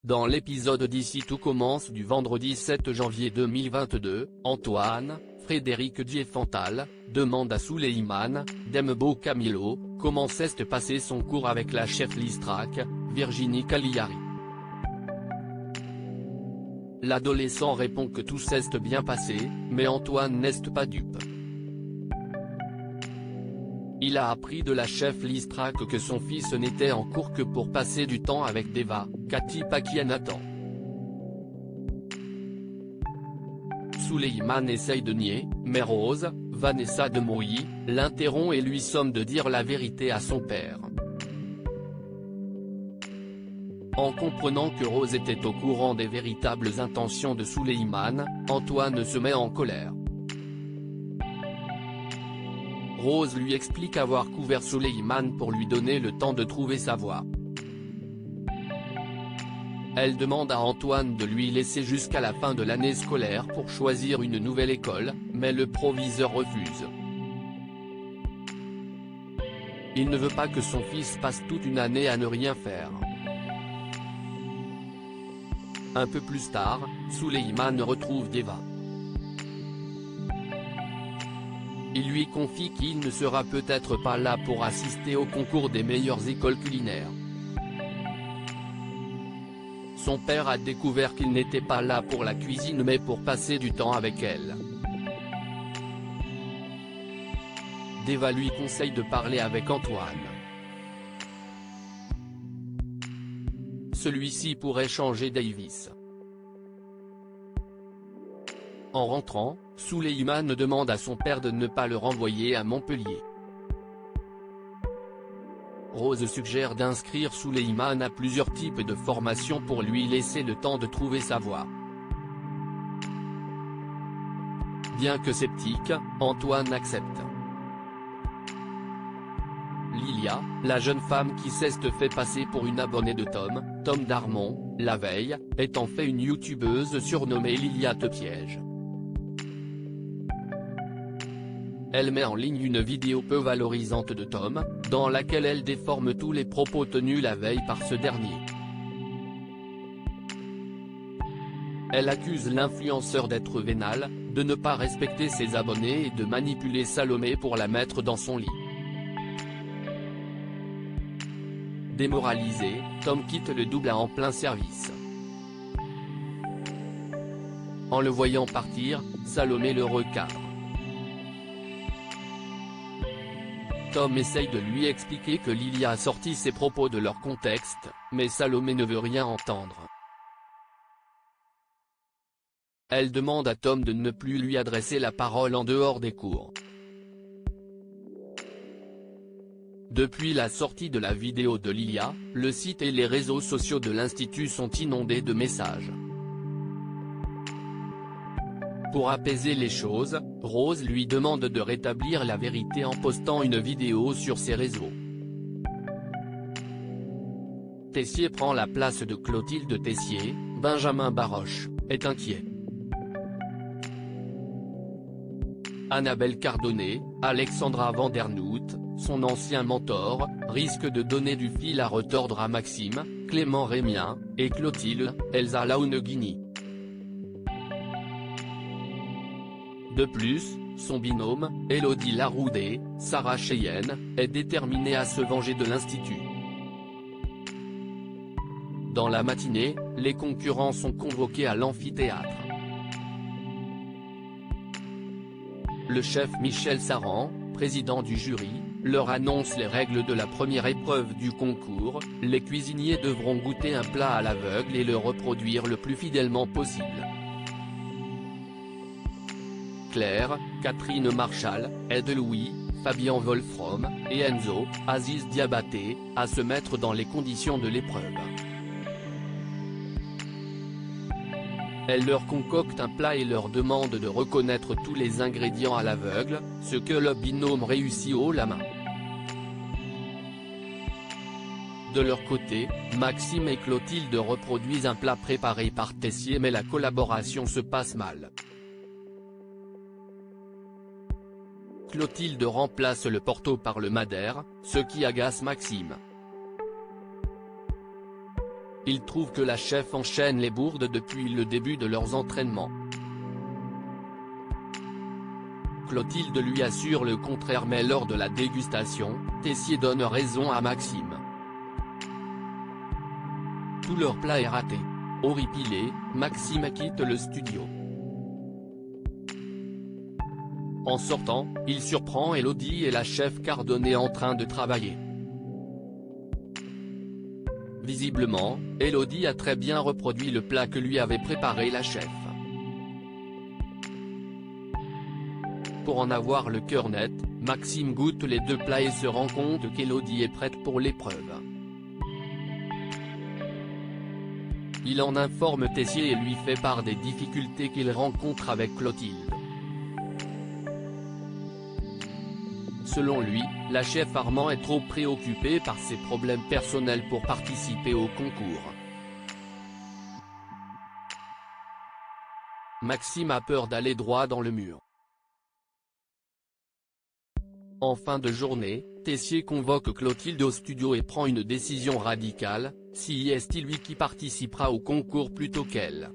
Dans l'épisode d'Ici tout commence du vendredi 7 janvier 2022, Antoine, Frédéric Diefenthal, demande à Souleymane, Dembo Camilo, comment s'est passé son cours avec la chef Listrac, Virginie Cagliari. L'adolescent répond que tout s'est bien passé, mais Antoine n'est pas dupe. Il a appris de la chef Listrac que son fils n'était en cours que pour passer du temps avec Deva, Cathy Pakianathan. Souleymane essaye de nier, mais Rose, Vanessa de Mouilly, l'interrompt et lui somme de dire la vérité à son père. En comprenant que Rose était au courant des véritables intentions de Souleymane, Antoine se met en colère. Rose lui explique avoir couvert Souleymane pour lui donner le temps de trouver sa voie. Elle demande à Antoine de lui laisser jusqu'à la fin de l'année scolaire pour choisir une nouvelle école, mais le proviseur refuse. Il ne veut pas que son fils passe toute une année à ne rien faire. Un peu plus tard, Souleymane retrouve Deva. Il lui confie qu'il ne sera peut-être pas là pour assister au concours des meilleures écoles culinaires. Son père a découvert qu'il n'était pas là pour la cuisine mais pour passer du temps avec elle. Deva lui conseille de parler avec Antoine. Celui-ci pourrait changer Davis. En rentrant, Souleymane demande à son père de ne pas le renvoyer à Montpellier. Rose suggère d'inscrire Souleymane à plusieurs types de formations pour lui laisser le temps de trouver sa voie. Bien que sceptique, Antoine accepte. Lilia, la jeune femme qui s'est fait passer pour une abonnée de Tom Darmon, la veille, est en fait une youtubeuse surnommée Lilia te piège. Elle met en ligne une vidéo peu valorisante de Tom, dans laquelle elle déforme tous les propos tenus la veille par ce dernier. Elle accuse l'influenceur d'être vénal, de ne pas respecter ses abonnés et de manipuler Salomé pour la mettre dans son lit. Démoralisé, Tom quitte le double en plein service. En le voyant partir, Salomé le recadre. Tom essaye de lui expliquer que Lilia a sorti ses propos de leur contexte, mais Salomé ne veut rien entendre. Elle demande à Tom de ne plus lui adresser la parole en dehors des cours. Depuis la sortie de la vidéo de Lilia, le site et les réseaux sociaux de l'Institut sont inondés de messages. Pour apaiser les choses, Rose lui demande de rétablir la vérité en postant une vidéo sur ses réseaux. Tessier prend la place de Clotilde Tessier, Benjamin Baroche, est inquiet. Annabelle Cardonnet, Alexandra Vandernoot, son ancien mentor, risque de donner du fil à retordre à Maxime, Clément Rémien, et Clotilde, Elsa Launeguini. De plus, son binôme, Élodie Laroudé, Sarah Cheyenne, est déterminée à se venger de l'Institut. Dans la matinée, les concurrents sont convoqués à l'amphithéâtre. Le chef Michel Saran, président du jury, leur annonce les règles de la première épreuve du concours. Les cuisiniers devront goûter un plat à l'aveugle et le reproduire le plus fidèlement possible. Claire, Catherine Marchal, aide Louis, Fabien Wolfrom, et Enzo, Aziz Diabaté, à se mettre dans les conditions de l'épreuve. Elle leur concocte un plat et leur demande de reconnaître tous les ingrédients à l'aveugle, ce que le binôme réussit haut la main. De leur côté, Maxime et Clotilde reproduisent un plat préparé par Tessier mais la collaboration se passe mal. Clotilde remplace le Porto par le Madère, ce qui agace Maxime. Il trouve que la chef enchaîne les bourdes depuis le début de leurs entraînements. Clotilde lui assure le contraire, mais lors de la dégustation, Tessier donne raison à Maxime. Tout leur plat est raté. Horripilé, Maxime quitte le studio. En sortant, il surprend Élodie et la chef Cardonnet en train de travailler. Visiblement, Élodie a très bien reproduit le plat que lui avait préparé la chef. Pour en avoir le cœur net, Maxime goûte les deux plats et se rend compte qu'Élodie est prête pour l'épreuve. Il en informe Tessier et lui fait part des difficultés qu'il rencontre avec Clotilde. Selon lui, la chef Armand est trop préoccupée par ses problèmes personnels pour participer au concours. Maxime a peur d'aller droit dans le mur. En fin de journée, Tessier convoque Clotilde au studio et prend une décision radicale, c'est lui qui participera au concours plutôt qu'elle.